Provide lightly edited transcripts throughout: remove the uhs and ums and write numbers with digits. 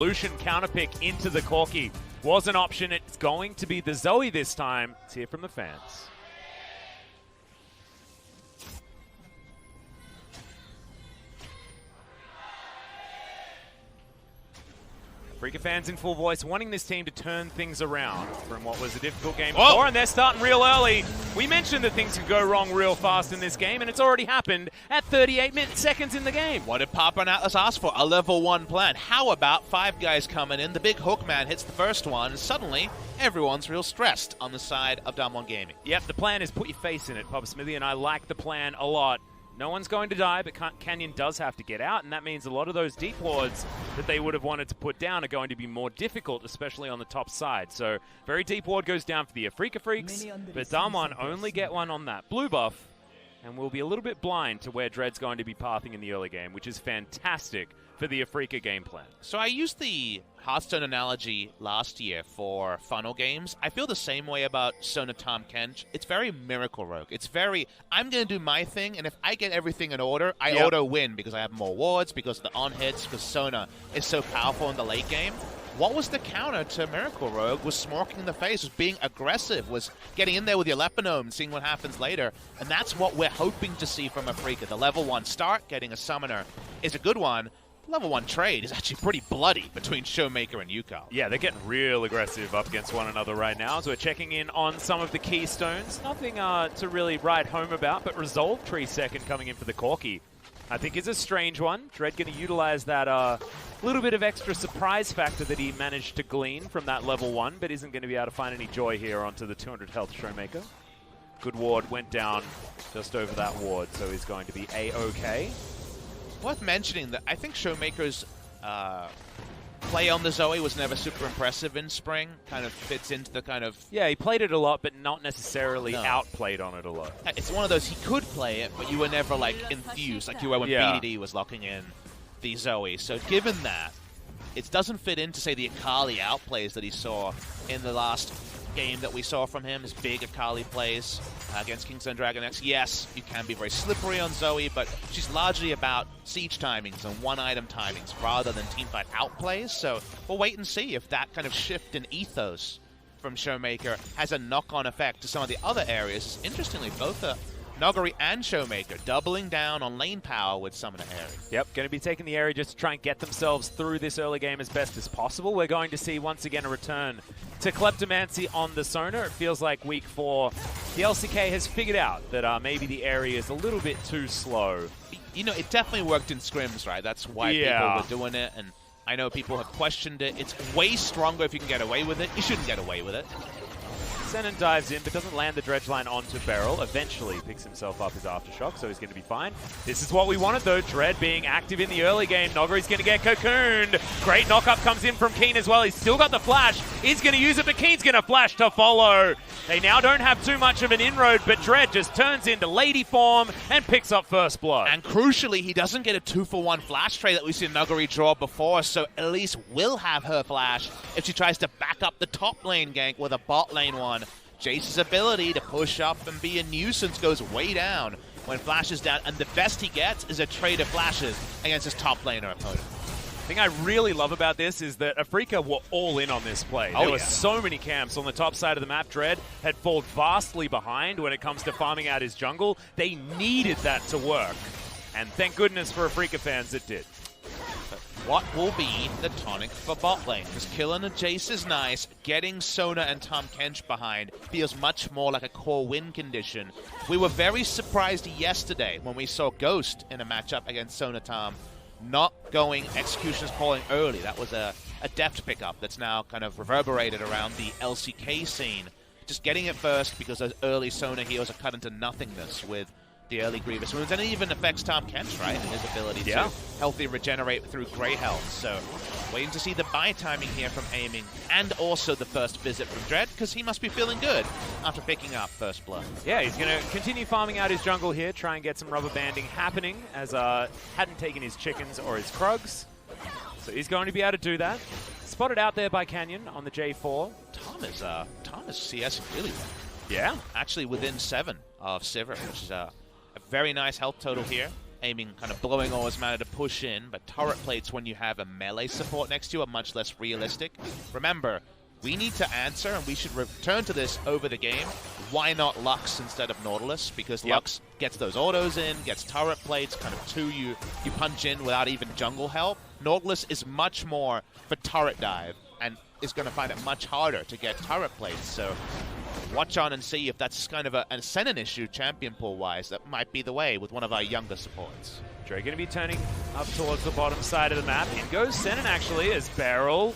Lucian counterpick into the Corki was an option. It's going to be the Zoe this time. Let's hear from the fans. Afreeca fans in full voice wanting this team to turn things around from what was a difficult game before, and they're starting real early. We mentioned that things could go wrong real fast in this game, and it's already happened at 38 seconds in the game. What did Papa and Atlas ask for? A level 1 plan. How about 5 guys coming in? The big hook man hits the first one, and suddenly everyone's real stressed on the side of DAMWON Gaming. Yep, the plan is put your face in it, Papa Smithy, and I like the plan a lot. No one's going to die, but Canyon does have to get out, and that means a lot of those deep wards that they would have wanted to put down are going to be more difficult, especially on the top side. So, very deep ward goes down for the Afreeca Freecs, but DAMWON only get one on that blue buff, and will be a little bit blind to where Dread's going to be pathing in the early game, which is fantastic for the Afreeca game plan. So I used the Hearthstone analogy last year for funnel games. I feel the same way about Sona Tahm Kench. It's very Miracle Rogue. It's very, I'm going to do my thing, and if I get everything in order, I auto-win because I have more wards, because of the on-hits, because Sona is so powerful in the late game. What was the counter to Miracle Rogue? Was smorking in the face, was being aggressive, was getting in there with your Leponome and seeing what happens later. And that's what we're hoping to see from Afreeca. The level 1 start, getting a summoner, is a good one. Level 1 trade is actually pretty bloody between ShowMaker and Ucal. Yeah, they're getting real aggressive up against one another right now. So we're checking in on some of the keystones. Nothing to really write home about, but Resolve Tree second coming in for the Corki, I think is a strange one. Dread going to utilize that little bit of extra surprise factor that he managed to glean from that level 1, but isn't going to be able to find any joy here onto the 200 health ShowMaker. Good ward went down just over that ward, so he's going to be A-OK. Worth mentioning that I think ShowMaker's play on the Zoe was never super impressive in Spring. Kind of fits into the kind of... Yeah, he played it a lot, but not necessarily outplayed on it a lot. It's one of those, he could play it, but you were never, like, enthused, like you were when BDD was locking in the Zoe. So given that, it doesn't fit into, say, the Akali outplays that he saw in the last game that we saw from him, his big Akali plays against Kingston Dragon X. Yes, you can be very slippery on Zoe, but she's largely about siege timings and one-item timings rather than teamfight outplays. So we'll wait and see if that kind of shift in ethos from ShowMaker has a knock-on effect to some of the other areas. Interestingly, both Nuguri and ShowMaker doubling down on lane power with Summoner Harry. Yep, going to be taking the area just to try and get themselves through this early game as best as possible. We're going to see once again a return to Kleptomancy on the Sona. It feels like week 4, the LCK has figured out that maybe the area is a little bit too slow. You know, it definitely worked in scrims, right? That's why people were doing it, and I know people have questioned it. It's way stronger if you can get away with it. You shouldn't get away with it. Senan dives in, but doesn't land the dredge line onto BeryL. Eventually picks himself up his Aftershock, so he's going to be fine. This is what we wanted, though. Dread being active in the early game. Nuguri's going to get cocooned. Great knock-up comes in from Kiin as well. He's still got the flash. He's going to use it, but Kiin's going to flash to follow. They now don't have too much of an inroad, but Dread just turns into lady form and picks up first blood. And crucially, he doesn't get a 2-for-1 flash trade that we've seen Nuguri draw before, so Elise will have her flash if she tries to back up the top lane gank with a bot lane one. Jace's ability to push up and be a nuisance goes way down when Flash is down, and the best he gets is a trade of flashes against his top laner opponent. The thing I really love about this is that Afreeca were all in on this play. There were so many camps on the top side of the map. Dread had fallen vastly behind when it comes to farming out his jungle. They needed that to work, and thank goodness for Afreeca fans it did. What will be the tonic for bot lane? Because killing a Jace is nice. Getting Sona and Tahm Kench behind feels much more like a core win condition. We were very surprised yesterday when we saw Ghost in a matchup against Sona Tahm not going Executioner's Calling early. That was a deft pickup that's now kind of reverberated around the LCK scene. Just getting it first because those early Sona heals are cut into nothingness with the early Grievous Wounds, and it even affects Tahm Kench, right, and his ability to healthy regenerate through Grey Health. So, waiting to see the buy timing here from Aiming, and also the first visit from Dread, because he must be feeling good after picking up First Blood. Yeah, he's going to continue farming out his jungle here, try and get some rubber banding happening, as hadn't taken his chickens or his Krugs. So he's going to be able to do that. Spotted out there by Canyon on the J4. Tom is CS really well. Yeah. Actually within 7 of Sivir, which is a very nice health total here. aiming, kind of blowing all his mana to push in, but turret plates when you have a melee support next to you are much less realistic. Remember, we need to answer, and we should return to this over the game. Why not Lux instead of Nautilus? Because Lux gets those autos in, gets turret plates, kind of you punch in without even jungle help. Nautilus is much more for turret dive, and is going to find it much harder to get turret plates. So watch on and see if that's kind of a Senan issue champion pool-wise. That might be the way with one of our younger supports. Dre going to be turning up towards the bottom side of the map. In goes Senan actually as BeryL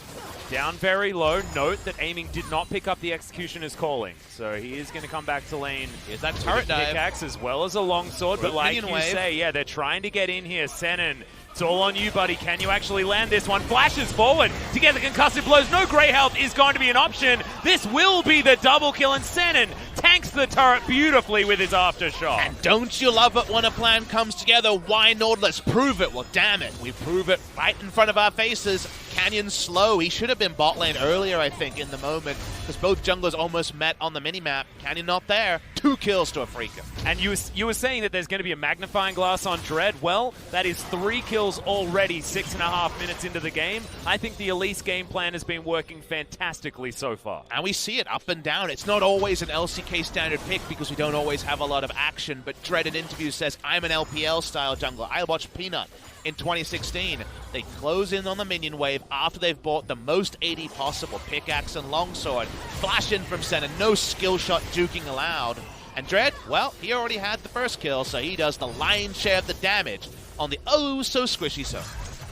down very low. Note that aiming did not pick up the executioner's calling. So he is going to come back to lane. Here's that turret dive. Pickaxe as well as a longsword. But like you say, yeah, they're trying to get in here. Senan, it's all on you, buddy. Can you actually land this one? Flashes forward to get the concussive blows. No grey health is going to be an option. This will be the double kill, and Senan tanks the turret beautifully with his aftershock. And don't you love it when a plan comes together? Why Nautilus? Prove it. Well, damn it. We prove it right in front of our faces. Canyon's slow. He should have been bot lane earlier, I think, in the moment, because both junglers almost met on the minimap. Canyon not there. 2 kills to Afreeca. And you were saying that there's going to be a magnifying glass on Dread. Well, that is 3 kills already, 6.5 minutes into the game. I think the Elise game plan has been working fantastically so far. And we see it up and down. It's not always an LCK standard pick because we don't always have a lot of action, but Dread in interviews says, I'm an LPL-style jungler. I watched Peanut in 2016. They close in on the minion wave after they've bought the most AD possible, pickaxe and longsword. Flash in from Senan, no skill shot juking allowed. And Dread, well, he already had the first kill, so he does the lion's share of the damage on the oh-so-squishy zone.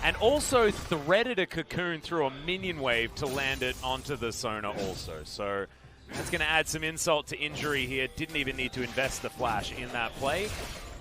And also threaded a cocoon through a minion wave to land it onto the Sona also. So that's going to add some insult to injury here. Didn't even need to invest the flash in that play.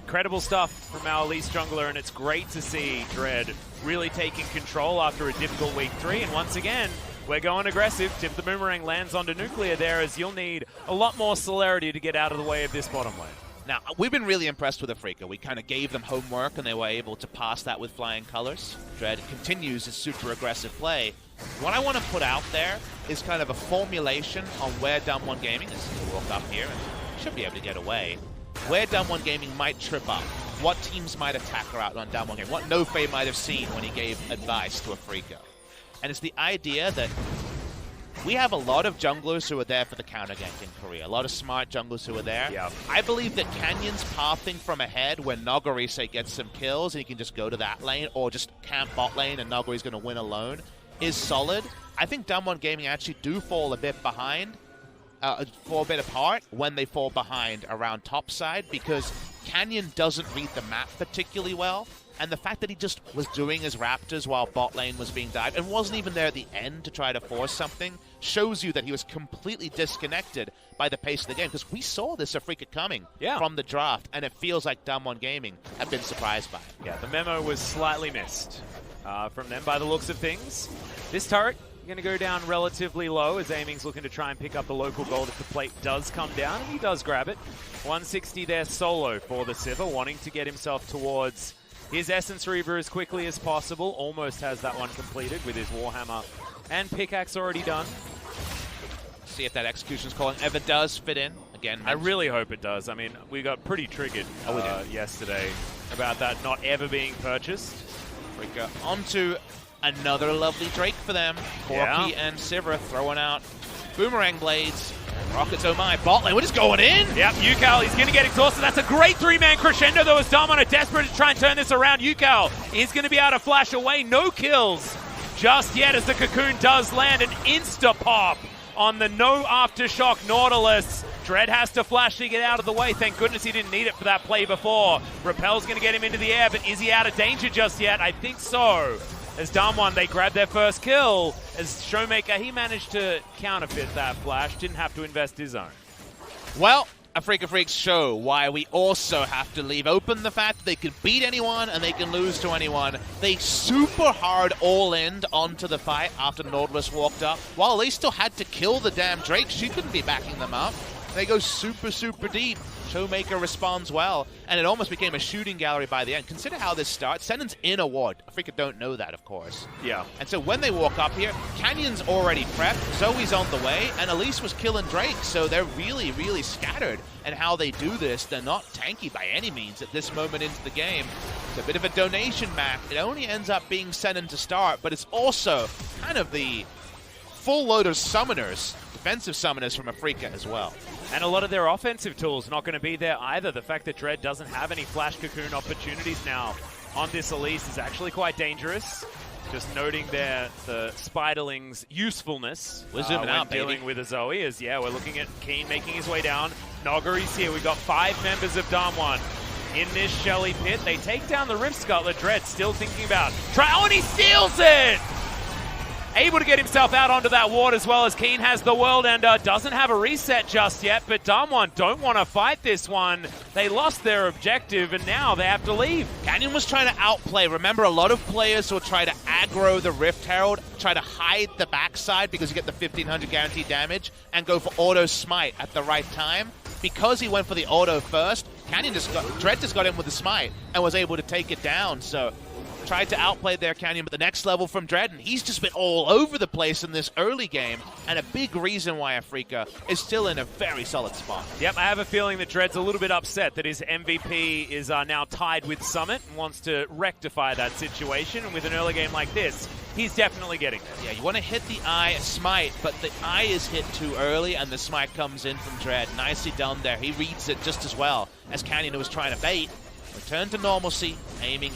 Incredible stuff from our Elise jungler, and it's great to see Dread really taking control after a difficult week 3. And once again, we're going aggressive. Tip the boomerang lands onto Nuclear there, as you'll need a lot more celerity to get out of the way of this bottom lane. Now, we've been really impressed with Afreeca. We kind of gave them homework, and they were able to pass that with flying colors. Dread continues his super aggressive play. What I want to put out there is kind of a formulation on where DAMWON Gaming is. We'll walk up here and should be able to get away. Where DAMWON Gaming might trip up. What teams might attack her out on DAMWON Gaming. What Nofei might have seen when he gave advice to Afreeca. And it's the idea that we have a lot of junglers who are there for the counter gank in Korea. A lot of smart junglers who are there. Yep. I believe that Canyon's pathing from ahead when Nuguri, say, gets some kills and he can just go to that lane or just camp bot lane and Nuguri's going to win alone is solid. I think DAMWON Gaming actually do fall a bit behind, fall a bit apart when they fall behind around top side because Canyon doesn't read the map particularly well. And the fact that he just was doing his Raptors while bot lane was being dived and wasn't even there at the end to try to force something shows you that he was completely disconnected by the pace of the game. Because we saw this Afreeca coming from the draft, and it feels like DAMWON Gaming have been surprised by it. Yeah, the memo was slightly missed from them by the looks of things. This turret going to go down relatively low as Aiming's looking to try and pick up the local gold if the plate does come down, and he does grab it. 160 there solo for the Sivir, wanting to get himself towards his Essence Reaver as quickly as possible. Almost has that one completed with his Warhammer and pickaxe already done. See if that execution's calling ever does fit in. Again, I really hope it does. I mean, we got pretty triggered yesterday about that not ever being purchased. Afreeca onto another lovely Drake for them. Corki and Sivir throwing out boomerang blades. Rockets, oh my, bot lane, what is going in? Yep, Ucal, he's going to get exhausted. That's a great 3-man crescendo, though, as DAMWON are desperate to try and turn this around. Ucal is going to be able to flash away. No kills just yet as the cocoon does land. An insta-pop on the no aftershock Nautilus. Dread has to flash to get out of the way. Thank goodness he didn't need it for that play before. Repel's going to get him into the air, but is he out of danger just yet? I think so. As DAMWON, they grabbed their first kill. As ShowMaker, he managed to counterfeit that flash. Didn't have to invest his own. Well, Afreeca Freecs show why we also have to leave open the fact that they can beat anyone and they can lose to anyone. They super hard all-in onto the fight after Nautilus walked up. While they still had to kill the damn Drake, she couldn't be backing them up. They go super, super deep. ShowMaker responds well, and it almost became a shooting gallery by the end. Consider how this starts. Senan's in a ward. Afreeca don't know that, of course. Yeah. And so when they walk up here, Canyon's already prepped, Zoe's on the way, and Elise was killing Drake, so they're really, really scattered. And how they do this, they're not tanky by any means at this moment into the game. It's a bit of a donation map. It only ends up being Senan to start, but it's also kind of the full load of summoners, defensive summoners from Afreeca as well. And a lot of their offensive tools not going to be there either. The fact that Dread doesn't have any flash cocoon opportunities now on this Elise is actually quite dangerous. Just noting there the Spiderling's usefulness We're zooming out, dealing with a Zoe. As we're looking at Kiin making his way down. Nuguri's here. We've got 5 members of DAMWON in this Shelly pit. They take down the Rift Scuttler. Dread still thinking about oh, and he steals it! Able to get himself out onto that ward as well as Kiin has the World Ender. Doesn't have a reset just yet, but DAMWON don't want to fight this one. They lost their objective, and now they have to leave. Canyon was trying to outplay. Remember, a lot of players will try to aggro the Rift Herald, try to hide the backside because you get the 1500 guaranteed damage, and go for auto smite at the right time. Because he went for the auto first, Dread just got in with the smite and was able to take it down, so tried to outplay their Canyon, but the next level from Dread, and he's just been all over the place in this early game, and a big reason why Afreeca is still in a very solid spot. Yep, I have a feeling that Dread's a little bit upset that his MVP is now tied with Summit and wants to rectify that situation, and with an early game like this, he's definitely getting there. Yeah, you want to hit the eye smite, but the eye is hit too early, and the smite comes in from Dread. Nicely done there. He reads it just as well as Canyon was trying to bait. Return to normalcy, aiming.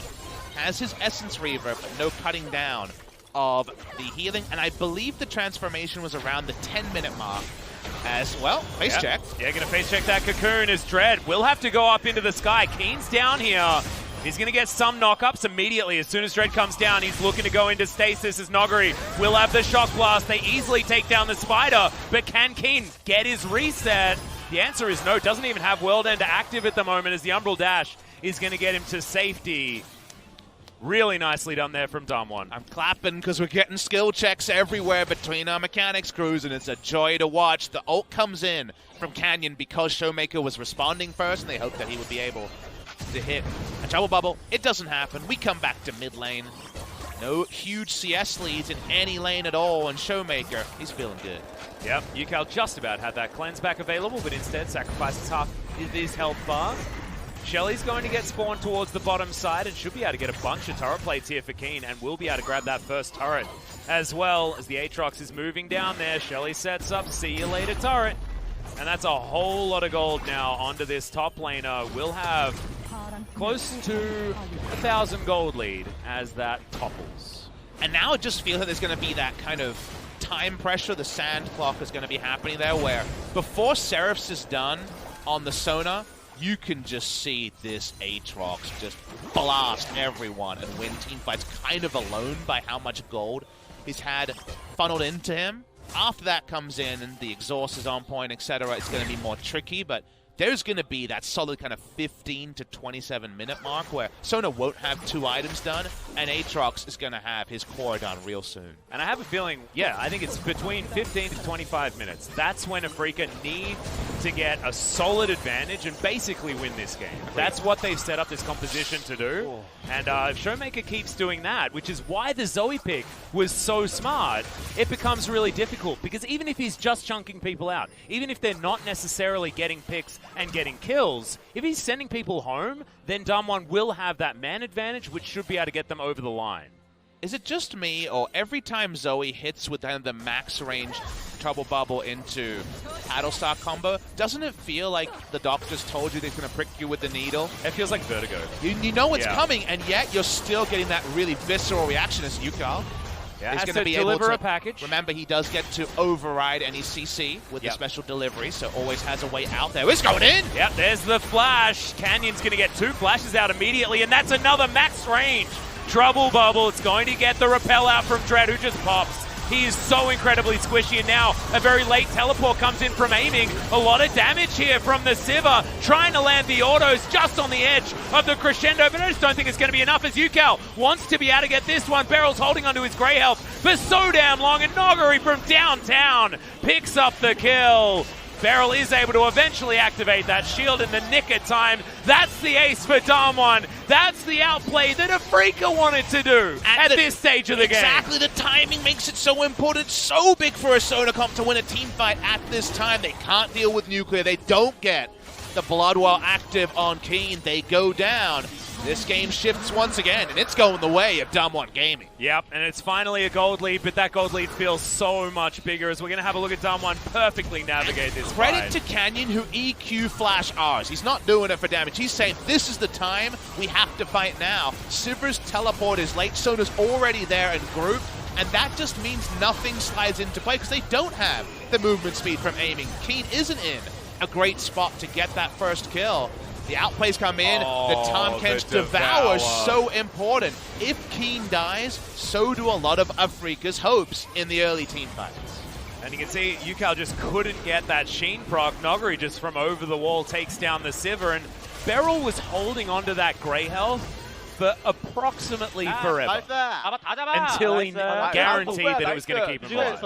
Has his Essence Reaver, but no cutting down of the healing. And I believe the transformation was around the 10-minute mark as well. Face check. Yeah, going to face check that Cocoon as Dread will have to go up into the sky. Kiin's down here. He's going to get some knock-ups immediately. As soon as Dread comes down, he's looking to go into stasis as Nuguri will have the Shock Blast. They easily take down the Spider, but can Kiin get his reset? The answer is no. Doesn't even have World Ender active at the moment as the Umbral Dash is going to get him to safety. Really nicely done there from DAMWON. I'm clapping because we're getting skill checks everywhere between our mechanics crews, and it's a joy to watch. The ult comes in from Canyon because ShowMaker was responding first, and they hoped that he would be able to hit a Trouble Bubble. It doesn't happen. We come back to mid lane. No huge CS leads in any lane at all, and ShowMaker, he's feeling good. Yep, Ucal just about had that cleanse back available, but instead sacrifices half of his health bar. Shelly's going to get spawned towards the bottom side and should be able to get a bunch of turret plates here for Kiin, and will be able to grab that first turret as well as the Aatrox is moving down there. Shelly sets up, see you later turret. And that's a whole lot of gold now onto this top laner. We'll have close to 1,000 gold lead as that topples. And now it just feels like there's going to be that kind of time pressure. The sand clock is going to be happening there where before Seraph's is done on the Sona, you can just see this Aatrox just blast everyone and win teamfights kind of alone by how much gold he's had funneled into him. After that comes in and the exhaust is on point, etc., it's going to be more tricky, but there's going to be that solid kind of 15 to 27 minute mark where Sona won't have 2 items done, and Aatrox is going to have his core done real soon. And I have a feeling, I think it's between 15 to 25 minutes. That's when Afreeca need to get a solid advantage and basically win this game. That's what they've set up this composition to do. And if ShowMaker keeps doing that, which is why the Zoe pick was so smart, it becomes really difficult. Because even if he's just chunking people out, even if they're not necessarily getting picks and getting kills, if he's sending people home, then DAMWON will have that man advantage, which should be able to get them over the line. Is it just me, or every time Zoe hits with the max range Trouble Bubble into Paddlestar combo, doesn't it feel like the doctors told you they're going to prick you with the needle? It feels like Vertigo. You know it's coming, and yet you're still getting that really visceral reaction as Ucal. Yeah, he's going to be able to a package. Remember, he does get to override any CC with the special delivery, so always has a way out there. It's going in! Yep, there's the flash. Canyon's going to get 2 flashes out immediately, and that's another max range Trouble Bubble. It's going to get the repel out from Dread, who just pops. He is so incredibly squishy, and now a very late teleport comes in from aiming. A lot of damage here from the Sivir, trying to land the autos just on the edge of the crescendo, but I just don't think it's going to be enough as Ucal wants to be able to get this one. BeryL's holding onto his grey health for so damn long, and Nuguri from downtown picks up the kill. BeryL is able to eventually activate that shield in the nick of time. That's the ace for DAMWON. That's the outplay that Afreeca wanted to do at this stage of the game. Exactly, the timing makes it so important, so big for a Sona comp to win a team fight at this time. They can't deal with nuclear. They don't get the Bloodwell active on Kiin. They go down. This game shifts once again, and it's going the way of DAMWON Gaming. Yep, and it's finally a gold lead, but that gold lead feels so much bigger as we're going to have a look at DAMWON perfectly navigate this Credit fight. to Canyon, who EQ flash Rs. He's not doing it for damage. He's saying, this is the time, we have to fight now. Sivir's teleport is late, Sona's already there in group, and that just means nothing slides into play because they don't have the movement speed from aiming. Kiin isn't in a great spot to get that first kill. The outplays come in, the Tahm Kench devour, so important. If Kiin dies, so do a lot of Afreeca's hopes in the early team fights. And you can see Ucal just couldn't get that Sheen proc. Nuguri just from over the wall takes down the Sivir, and BeryL was holding onto that grey health for approximately forever. Until he guaranteed that it was going to keep him alive.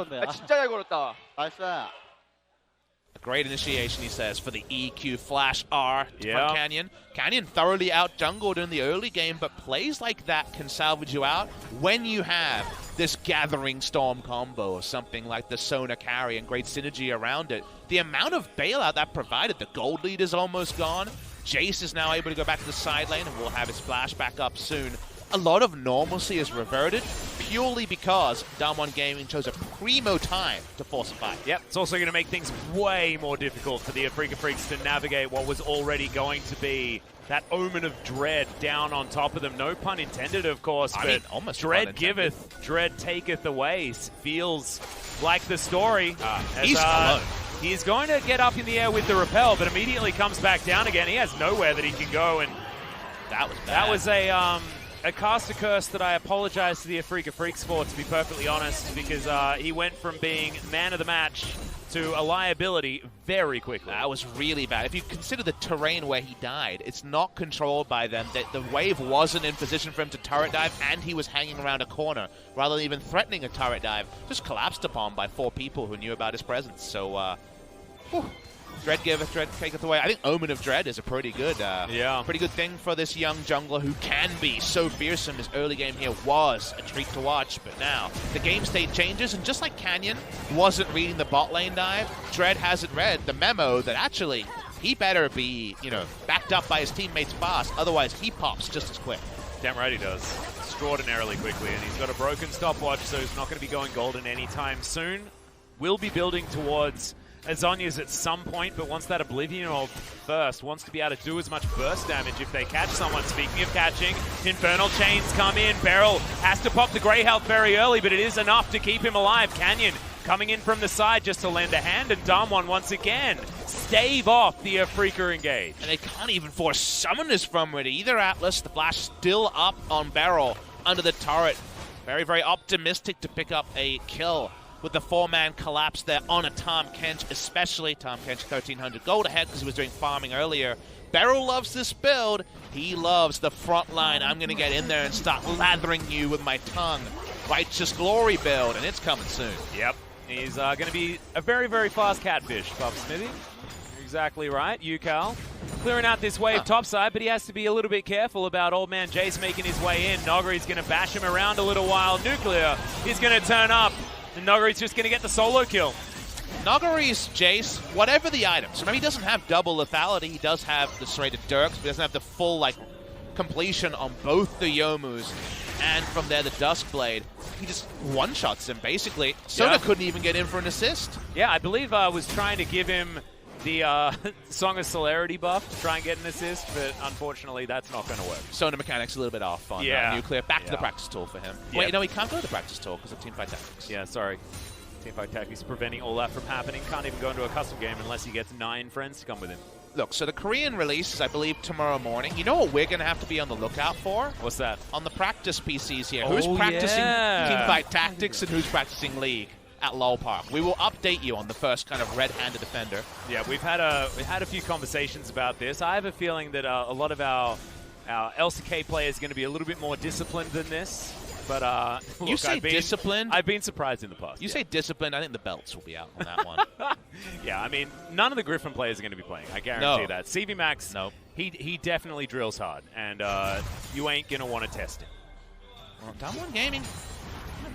Great initiation, he says, for the EQ flash R from Canyon. Canyon thoroughly out-jungled in the early game, but plays like that can salvage you out when you have this Gathering Storm combo or something like the Sona carry and great synergy around it. The amount of bailout that provided, the gold lead is almost gone. Jace is now able to go back to the side lane and will have his flash back up soon. A lot of normalcy is reverted purely because DAMWON Gaming chose a primo time to force a fight. Yep, it's also going to make things way more difficult for the Afreeca Freecs to navigate what was already going to be that omen of dread down on top of them. No pun intended, of course, but almost dread giveth, dread taketh away. Feels like the story. He's alone. He's going to get up in the air with the rappel, but immediately comes back down again. He has nowhere that he can go, and that was bad. That was a caster curse that I apologize to the Afreeca Freecs for, to be perfectly honest, because he went from being man of the match to a liability very quickly. That was really bad. If you consider the terrain where he died, it's not controlled by them. The wave wasn't in position for him to turret dive, and he was hanging around a corner rather than even threatening a turret dive. Just collapsed upon by 4 people who knew about his presence. So, Dread giveth, Dread taketh away. I think Omen of Dread is a pretty good thing for this young jungler who can be so fearsome. His early game here was a treat to watch, but now the game state changes, and just like Canyon wasn't reading the bot lane dive, Dread hasn't read the memo that actually he better be, backed up by his teammates fast, otherwise he pops just as quick. Damn right he does. Extraordinarily quickly, and he's got a broken stopwatch, so he's not going to be going golden anytime soon. Will be building towards Azonia's at some point, but wants that Oblivion Orb first. Wants to be able to do as much burst damage if they catch someone. Speaking of catching, Infernal Chains come in. BeryL has to pop the Grey Health very early, but it is enough to keep him alive. Canyon coming in from the side just to lend a hand, and DAMWON once again stave off the Afreeca engage. And they can't even force summoners from it either, Atlas. The flash still up on BeryL under the turret. Very, very optimistic to pick up a kill with the 4-man collapse there on a Tahm Kench, especially Tahm Kench 1,300 gold ahead because he was doing farming earlier. BeryL loves this build. He loves the front line. I'm going to get in there and start lathering you with my tongue. Righteous Glory build, and it's coming soon. Yep. He's going to be a very, very fast catfish, Puff Smithy. You're exactly right. Ucal clearing out this wave topside, but he has to be a little bit careful about old man Jace making his way in. Nuguri's going to bash him around a little while. Nuclear is going to turn up. And Nuguri's just going to get the solo kill. Nuguri's Jace, whatever the items. Remember, he doesn't have double lethality. He does have the serrated Dirks, but he doesn't have the full completion on both the Yomus. And from there, the Duskblade. He just one-shots him, basically. Sona couldn't even get in for an assist. Yeah, I believe I was trying to give him the Song of Celerity buff to try and get an assist, but unfortunately that's not going to work. Sona mechanics a little bit off on Nuclear. Back to the practice tool for him. Wait, no, he can't go to the practice tool because of Teamfight Tactics. Yeah, sorry. Teamfight Tactics preventing all that from happening. Can't even go into a custom game unless he gets 9 friends to come with him. Look, so the Korean release is, I believe, tomorrow morning. You know what we're going to have to be on the lookout for? What's that? On the practice PCs here. Who's practicing Teamfight Tactics and who's practicing League at LOL Park? We will update you on the first kind of red-handed defender. Yeah, we've had a few conversations about this. I have a feeling that a lot of our LCK players are going to be a little bit more disciplined than this. But you say disciplined? I've been surprised in the past. You say disciplined, I think the belts will be out on that one. Yeah, I mean, none of the Griffin players are going to be playing. I guarantee that. CV Max, he definitely drills hard, and you ain't going to want to test him. Well, DAMWON Gaming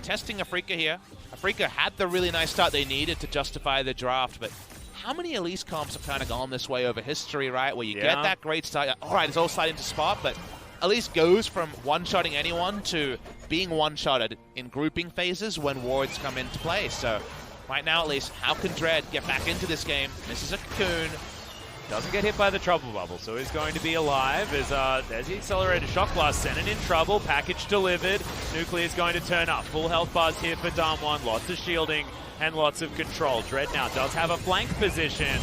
testing Afreeca here. Afreeca had the really nice start they needed to justify the draft, but how many Elise comps have kind of gone this way over history, right? Where you get that great start. All right, it's all sliding to spot, but at least goes from one-shotting anyone to being one-shotted in grouping phases when wards come into play. So right now, at least, how can Dread get back into this game? Misses a cocoon. Doesn't get hit by the trouble bubble, so he's going to be alive. There's the accelerated shock blast. Senan in trouble. Package delivered. Nuclear is going to turn up. Full health bars here for DAMWON. Lots of shielding and lots of control. Dread now does have a flank position.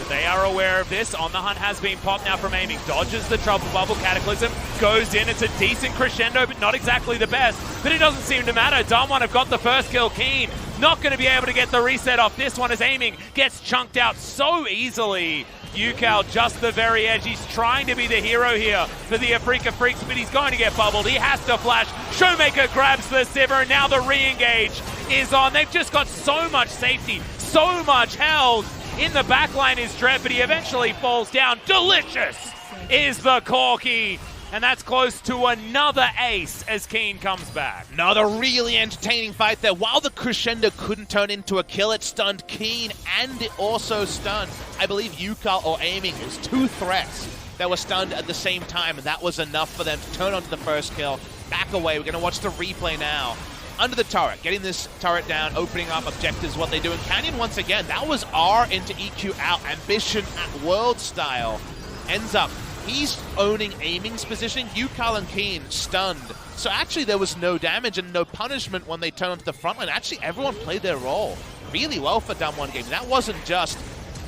They are aware of this. On the hunt has been popped now from aiming. Dodges the trouble bubble. Cataclysm goes in. It's a decent crescendo, but not exactly the best. But it doesn't seem to matter. DAMWON have got the first kill. Kiin not going to be able to get the reset off this one as aiming gets chunked out so easily. Ucal just the very edge. He's trying to be the hero here for the Afreeca Freecs, but he's going to get bubbled. He has to flash. ShowMaker grabs the Sivir, and now the re-engage is on. They've just got so much safety, so much health. In the backline is Dread, but he eventually falls down. Delicious is the Corki. And that's close to another ace as Kiin comes back. Another really entertaining fight there. While the crescendo couldn't turn into a kill, it stunned Kiin, and it also stunned, I believe, Ucal or aiming. It was 2 threats that were stunned at the same time, and that was enough for them to turn onto the first kill. Back away. We're going to watch the replay now. Under the turret, getting this turret down, opening up objectives, what they do. And Canyon, once again, that was R into EQ out. Ambition at world style. Ends up, he's owning aiming's position. Ucal and Kiin stunned. So actually there was no damage and no punishment when they turned onto the front line. Actually, everyone played their role really well for DAMWON game. That wasn't just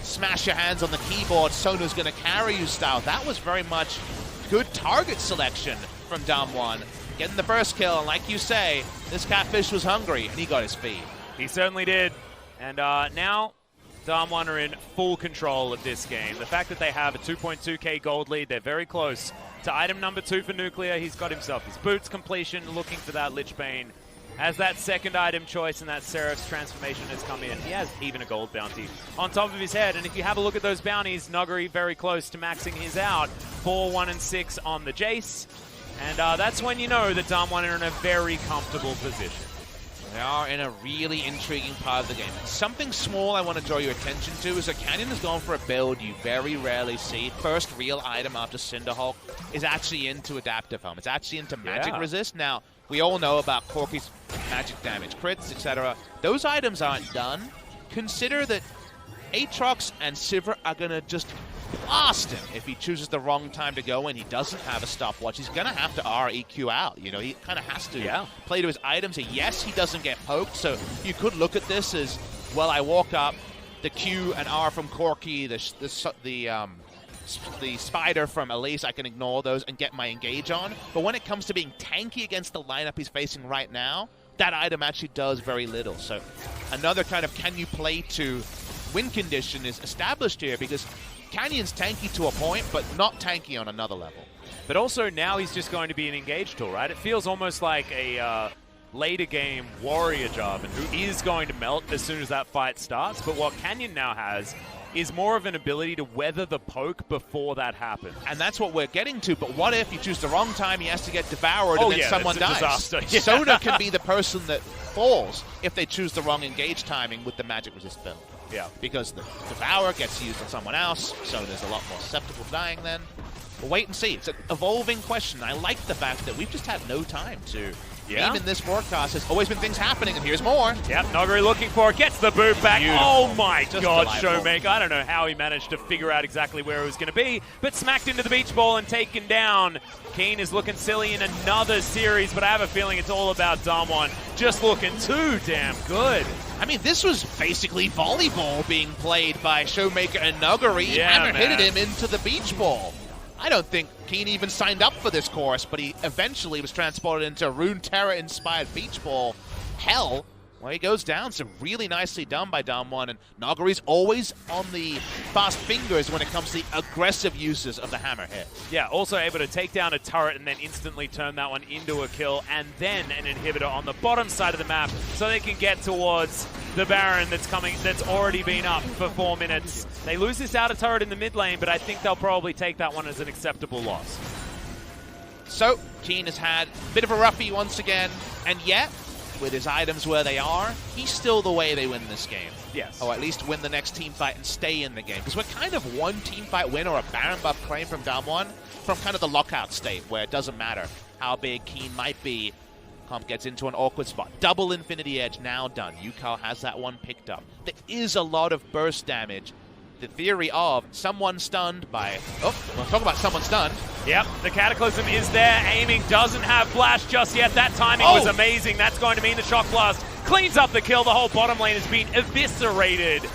smash your hands on the keyboard, Sona's going to carry you style. That was very much good target selection from DAMWON. Getting the first kill, and like you say, this catfish was hungry, and he got his feed. He certainly did. And now DAMWON are in full control of this game. The fact that they have a 2.2k gold lead, they're very close to item number 2 for Nuclear. He's got himself his boots completion, looking for that Lichbane as that second item choice, and that Seraph's transformation has come in. He has even a gold bounty on top of his head. And if you have a look at those bounties, Nuguri very close to maxing his out. 4, 1, and 6 on the Jace. And that's when you know that DAMWON are in a very comfortable position. They are in a really intriguing part of the game. Something small I want to draw your attention to is that Canyon has gone for a build you very rarely see. First real item after Cinderhulk is actually into Adaptive Helm. It's actually into Magic Resist. Now, we all know about Corki's magic damage, crits, etc. Those items aren't done. Consider that Aatrox and Sivir are going to just blast him if he chooses the wrong time to go in. He doesn't have a stopwatch. He's going to have to REQ out. You know, he kind of has to play to his items. Yes, he doesn't get poked, so you could look at this as, well, I walk up, the Q and R from Corki, the Spider from Elise, I can ignore those and get my engage on. But when it comes to being tanky against the lineup he's facing right now, that item actually does very little. So another kind of can you play to win condition is established here, because Canyon's tanky to a point, but not tanky on another level. But also now he's just going to be an engage tool, right? It feels almost like a later game warrior job, and who is going to melt as soon as that fight starts. But what Canyon now has is more of an ability to weather the poke before that happens. And that's what we're getting to, but what if you choose the wrong time, he has to get devoured, and then someone dies? Disaster. Sona can be the person that falls if they choose the wrong engage timing with the magic resist build. Yeah. Because the Devour gets used on someone else, so there's a lot more susceptible to dying then. We'll wait and see. It's an evolving question. I like the fact that we've just had no time to... Even this broadcast has always been things happening, and here's more. Yep, Nuguri looking for it, gets the boot back. Beautiful. Oh my god, delightful. ShowMaker. I don't know how he managed to figure out exactly where it was going to be, but smacked into the beach ball and taken down. Kiin is looking silly in another series, but I have a feeling it's all about DAMWON just looking too damn good. I mean, this was basically volleyball being played by ShowMaker and Nuguri. Hammer hit him into the beach ball. I don't think Kiin even signed up for this course, but he eventually was transported into Runeterra-inspired beach ball hell, where he goes down. So really nicely done by DAMWON, and Nuguri's always on the fast fingers when it comes to the aggressive uses of the hammer hit. Yeah, also able to take down a turret and then instantly turn that one into a kill, and then an inhibitor on the bottom side of the map so they can get towards the Baron that's already been up for 4 minutes. They lose this outer turret in the mid lane, but I think they'll probably take that one as an acceptable loss. So, Kiin has had a bit of a roughie once again, and yet, with his items where they are, he's still the way they win this game. Yes. Or at least win the next team fight and stay in the game. Because we're kind of one team fight win or a Baron buff claim from DAMWON from kind of the lockout state where it doesn't matter how big Kiin might be. Comp gets into an awkward spot. Double Infinity Edge now done. Ucal has that one picked up. There is a lot of burst damage. The theory of someone stunned by... Oh, we'll talk about someone stunned. Yep, the Cataclysm is there. Aiming doesn't have flash just yet. That timing was amazing. That's going to mean the Shock Blast cleans up the kill. The whole bottom lane has been eviscerated.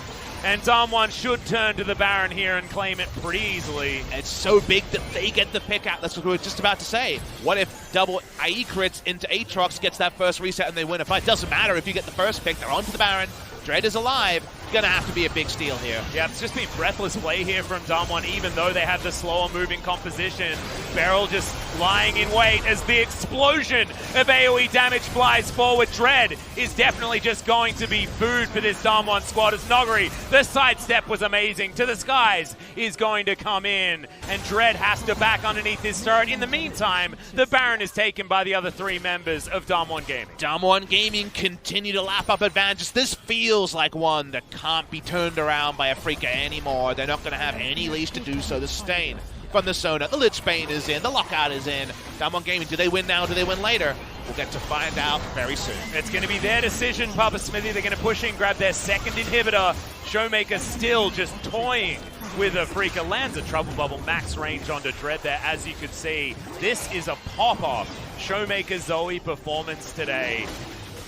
And DAMWON should turn to the Baron here and claim it pretty easily. It's so big that they get the pick out. That's what we were just about to say. What if double IE crits into Aatrox, gets that first reset, and they win a fight? Doesn't matter if you get the first pick. They're onto the Baron. Dread is alive. Gonna have to be a big steal here. Yeah, it's just been breathless play here from DAMWON, even though they have the slower moving composition. BeryL just lying in wait as the explosion of AoE damage flies forward. Dread is definitely just going to be food for this DAMWON squad as Nuguri, the sidestep was amazing. To the skies is going to come in, and Dread has to back underneath his turret. In the meantime, the Baron is taken by the other three members of DAMWON Gaming. DAMWON Gaming continue to lap up advantages. This feels like one that can't be turned around by Afreeca anymore. They're not going to have any leash to do so. The Stain from the Sona, the Lich Bane is in, the Lockout is in. DAMWON Gaming, do they win now, do they win later? We'll get to find out very soon. It's going to be their decision, Papa Smithy. They're going to push in, grab their second inhibitor. ShowMaker still just toying with Afreeca. Lands a Trouble Bubble, max range onto Dread there, as you could see. This is a pop-off ShowMaker Zoe performance today.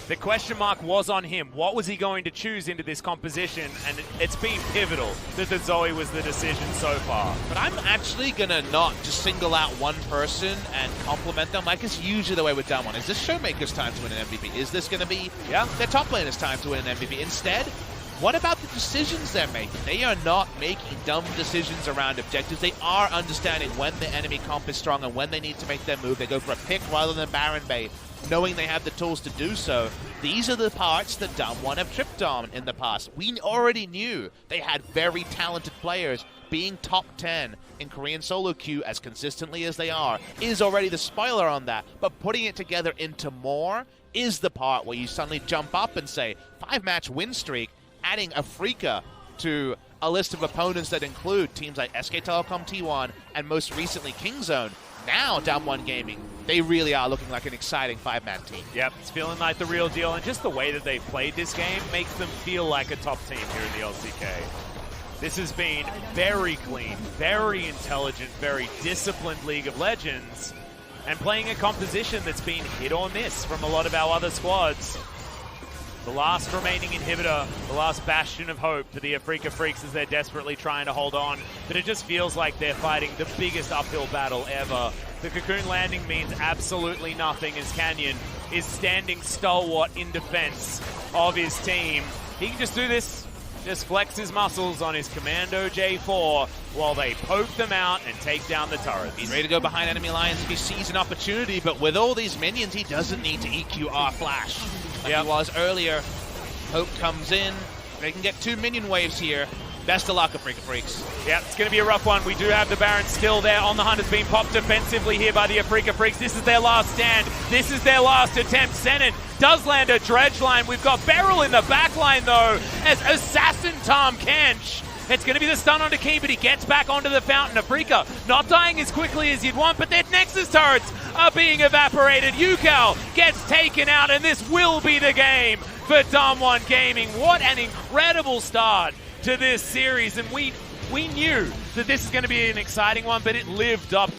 The question mark was on him. What was he going to choose into this composition? And it's been pivotal that the Zoe was the decision so far. But I'm actually going to not just single out one person and compliment them like it's usually the way with DAMWON. Is this ShowMaker's time to win an MVP? Is this going to be their top laner's time to win an MVP? Instead, what about the decisions they're making? They are not making dumb decisions around objectives. They are understanding when the enemy comp is strong and when they need to make their move. They go for a pick rather than Baron bait, knowing they have the tools to do so. These are the parts that DAMWON have tripped on in the past. We already knew they had very talented players. Being top 10 in Korean solo queue as consistently as they are is already the spoiler on that. But putting it together into more is the part where you suddenly jump up and say, 5-match win streak, adding Afreeca to a list of opponents that include teams like SK Telecom T1 and most recently Kingzone. Now DAMWON Gaming, they really are looking like an exciting 5-man team. Yep, it's feeling like the real deal, and just the way that they've played this game makes them feel like a top team here in the LCK. This has been very clean, very intelligent, very disciplined League of Legends, and playing a composition that's been hit or miss from a lot of our other squads. The last remaining inhibitor, the last bastion of hope for the Afreeca Freecs as they're desperately trying to hold on. But it just feels like they're fighting the biggest uphill battle ever. The Cocoon landing means absolutely nothing as Canyon is standing stalwart in defense of his team. He can just do this, just flex his muscles on his Commando J4 while they poke them out and take down the turrets. He's ready to go behind enemy lines if he sees an opportunity, but with all these minions, he doesn't need to EQ our flash. Like he was earlier. Hope comes in. They can get 2 minion waves here. Best of luck, Afreeca Freecs. Yeah, it's going to be a rough one. We do have the Baron still there on the hunt. Has been popped defensively here by the Afreeca Freecs. This is their last stand. This is their last attempt. Senan does land a dredge line. We've got BeryL in the back line, though, as Assassin Tahm Kench. It's going to be the stun onto Kiin, but he gets back onto the fountain. Afreeca not dying as quickly as you'd want, but their Nexus turrets are being evaporated. Ucal gets taken out, and this will be the game for DAMWON Gaming. What an incredible start to this series, and we knew that this is going to be an exciting one, but it lived up